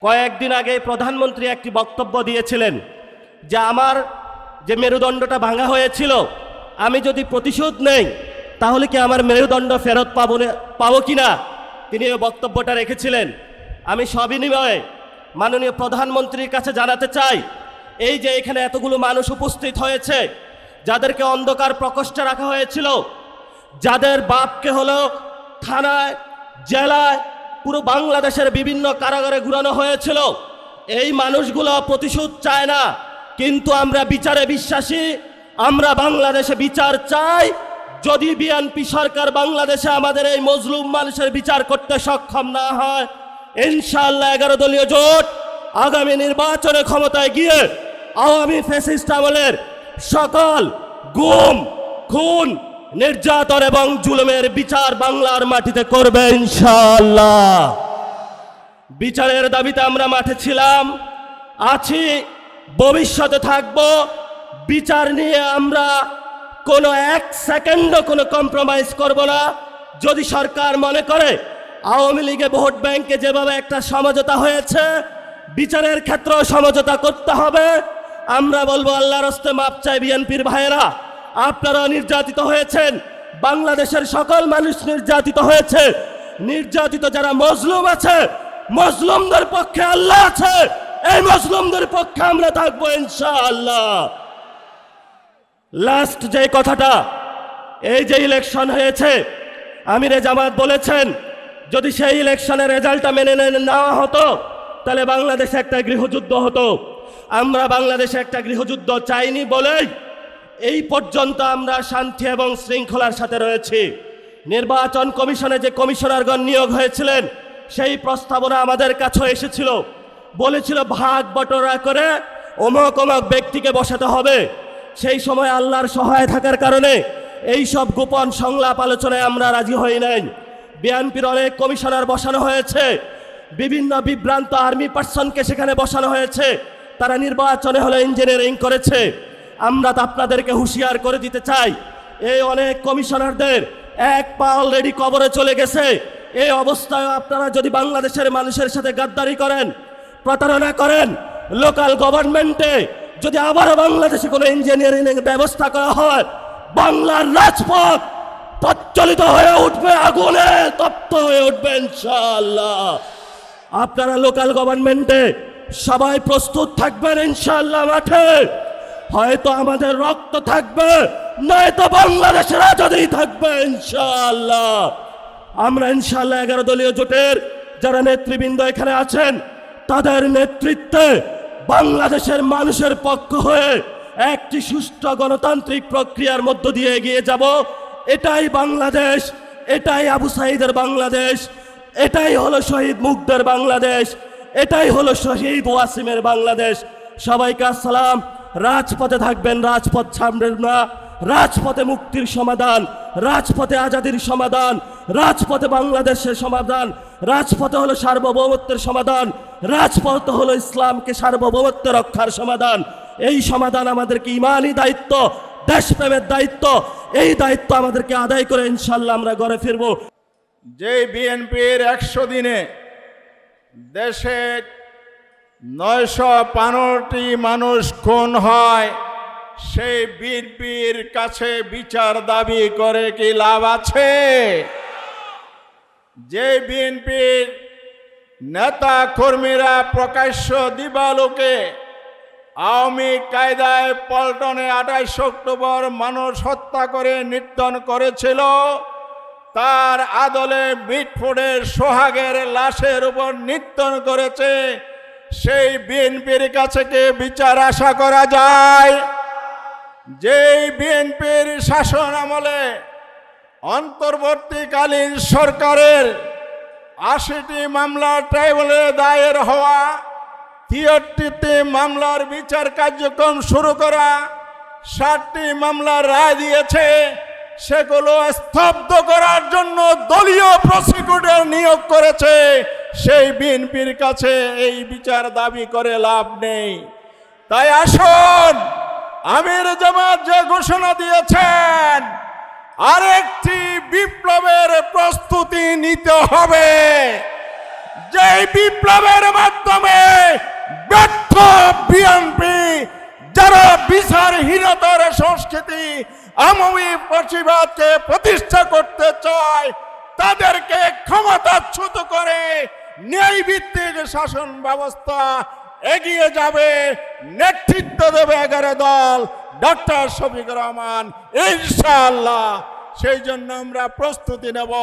কয়েকদিন আগে প্রধানমন্ত্রী একটি বক্তব্য দিয়েছিলেন যে আমার যে মেরুদণ্ডটা ভাঙা হয়েছিল, আমি যদি প্রতিশোধ নেই তাহলে কি আমার মেরুদণ্ড ফেরত পাবো কি না, তিনি এই বক্তব্যটা রেখেছিলেন। আমি সবিনয়ে মাননীয় প্রধানমন্ত্রীর কাছে জানাতে চাই, এই যে এখানে এতগুলো মানুষ উপস্থিত হয়েছে, যাদেরকে অন্ধকার প্রকোষ্ঠে রাখা হয়েছিল, যাদের বাপকে হলো থানায়, জেলায়, পুরো বাংলাদেশের বিভিন্ন কারাগারে ঘুরানো হয়েছিল, এই মানুষগুলো প্রতিশোধ চায় না, কিন্তু আমরা বিচারে বিশ্বাসী। আমরা বাংলাদেশে বিচার চাই। যদি বিএনপি সরকার বাংলাদেশে আমাদের এই মজলুম মানুষের বিচার করতে সক্ষম না হয়, ইনশাআল্লাহ 11 দলীয় জোট আগামী নির্বাচনে ক্ষমতায় গিয়ে আওয়ামী ফ্যাসিস্ট আমলের সকল গুম, খুন, নির্যাতন এবং জুলুমের বিচার বাংলার মাটিতে করবে ইনশাআল্লাহ। বিচারের দাবিতে আমরা মাঠে ছিলাম, আছি, ভবিষ্যতে থাকব। বিচার নিয়ে আমরা কোনো এক সেকেন্ডও কোনো কম্প্রোমাইজ করব না। যদি সরকার মনে করে আওয়ামী লীগে ভোট ব্যাংকে যেভাবে একটা সমঝোতা হয়েছে, বিচারের ক্ষেত্রেও সমঝোতা করতে হবে। আমরা বলবো আল্লাহর হস্তে মাপ চাই বিএনপির ভাইয়েরা, আপনারা নির্যাতিত হয়েছেন, বাংলাদেশের সকল মানুষ নির্যাতিত হয়েছে। নির্যাতিত যারা মজলুম আছে, মজলুমদের পক্ষে আল্লাহ আছে, এই মজলুমদের পক্ষে আমরা থাকবো ইনশাআল্লাহ। লাস্ট যে কথাটা, এই যে ইলেকশন হয়েছে, আমিরে জামাত বলেছেন যদি সেই ইলেকশনের রেজাল্টটা মেনে নেওয়া হতো তাহলে বাংলাদেশে একটা গৃহযুদ্ধ হতো। আমরা বাংলাদেশে একটা গৃহযুদ্ধ চাইনি বলেই এই পর্যন্ত আমরা শান্তি এবং শৃঙ্খলার সাথে রয়েছি। নির্বাচন কমিশনে যে কমিশনারগণ নিয়োগ হয়েছিলেন, সেই প্রস্তাবনা আমাদের কাছে এসেছিল, বলেছিল ভাগ বটরা করে অমুক অমুক ব্যক্তিকে বসাতে হবে। সেই সময় আল্লাহর সহায় থাকার কারণে এই সব গোপন সংলাপ আলোচনায় আমরা রাজি হই নাই। বিএনপির অনেক কমিশনার বসানো হয়েছে, বিভিন্ন বিভ্রান্ত আর্মি পার্সনকে সেখানে বসানো হয়েছে, তারা নির্বাচনে হলো ইঞ্জিনিয়ারিং করেছে। আমরা তো আপনাদেরকে হুঁশিয়ার করে দিতে চাই, এই অনেক কমিশনারদের এক পা অলরেডি কবরে চলে গেছে। এই অবস্থায় আপনারা যদি বাংলাদেশের মানুষের সাথে গাদ্দারি করেন, প্রতারণা করেন, লোকাল গভর্নমেন্টে যদি আবারও বাংলাদেশে কোনো ইঞ্জিনিয়ারিং ব্যবস্থা করা হয়, বাংলার রাজপথ প্রজ্বলিত হয়ে উঠবে, আগুনে তপ্ত হয়ে উঠবে ইনশাআল্লাহ। আপনারা লোকাল গভর্নমেন্টে সবাই প্রস্তুত থাকবেন ইনশাআল্লাহ। মাঠে হয়তো আমাদের রক্ত থাকবে, নয়তো বাংলাদেশের আজাদি থাকবে ইনশাআল্লাহ। আমরা ইনশাআল্লাহ 11 দলীয় জোটের যারা নেতৃবৃন্দ এখানে আছেন, তাদের নেতৃত্বে বাংলাদেশের মানুষের পক্ষ হয়ে একটি সুষ্ঠু গণতান্ত্রিক প্রক্রিয়ার মধ্য দিয়ে এগিয়ে যাব। এটাই বাংলাদেশ, এটাই আবু সাঈদের বাংলাদেশ, এটাই হলো শহীদ মুগ্ধের বাংলাদেশ, এটাই হলো শহীদ ওয়াসিমের বাংলাদেশ। সবাইকে আসসালাম। রাজপথে থাকবেন, রাজপথ ছাড়বেন না। রাজপথে মুক্তির সমাধান, রাজপথে আজাদির সমাধান, রাজপথে বাংলাদেশের সমাধান, রাজপথে হলো সার্বভৌমত্বের সমাধান, রাজপথে হলো ইসলামকে সার্বভৌমত্ব রক্ষার সমাধান। এই সমাধান আমাদেরকে ইমানি দায়িত্ব, দেশপ্রেমের দায়িত্ব, এই দায়িত্ব আমাদেরকে আদায় করে ইনশাল্লাহ আমরা ঘরে ফিরব। যে বিএনপির 100 দিনে দেশে 915টি মানুষ খুন হয়, সেই বিএনপির কাছে বিচার দাবি করে কি লাভ আছে? যে বিএনপির নেতা কর্মীরা প্রকাশ্য দিবালোকে আওয়ামী কায়দায় পল্টনে 28 অক্টোবর মানুষ হত্যা করে নির্যাতন করেছিল, তার আদলে মিটফোর্ডের সোহাগের লাশের উপর নির্যাতন করেছে, সেই বিএনপির কাছে কি বিচার আশা করা যায়? যেই বিএনপির শাসন আমলে অন্তর্বর্তীকালীন সরকারের 80টি মামলা ট্রাইব্যুনালে দায়ের হওয়া, 73টি মামলার বিচার কার্যক্রম শুরু করা, 60টি মামলার রায় দিয়েছে, সেগুলো স্তব্ধ করার জন্য দলীয় প্রসিকিউটর নিয়োগ করেছে। সেই বিএনপির কাছে এই বিচার দাবি করে লাভ নেই। তাই আসুন, আমির জামাত যে ঘোষণা দিয়েছেন, আরেকটি বিপ্লবের প্রস্তুতি নিতে হবে। যে বিপ্লবের মাধ্যমে ব্যর্থ বিএনপি যারা বিচারহীনতার সংস্কৃতি আমমি ফ্যাসিবাদকে প্রতিষ্ঠা করতে চায় তাদেরকে ক্ষমতাচ্যুত করে ন্যায় ভিত্তিক শাসন ব্যবস্থা এগিয়ে যাবে। নেতৃত্ব দেবে 11 দল ডক্টর শফিকুর রহমান ইনশাআল্লাহ। সেই জন্য আমরা প্রস্তুতি নেব।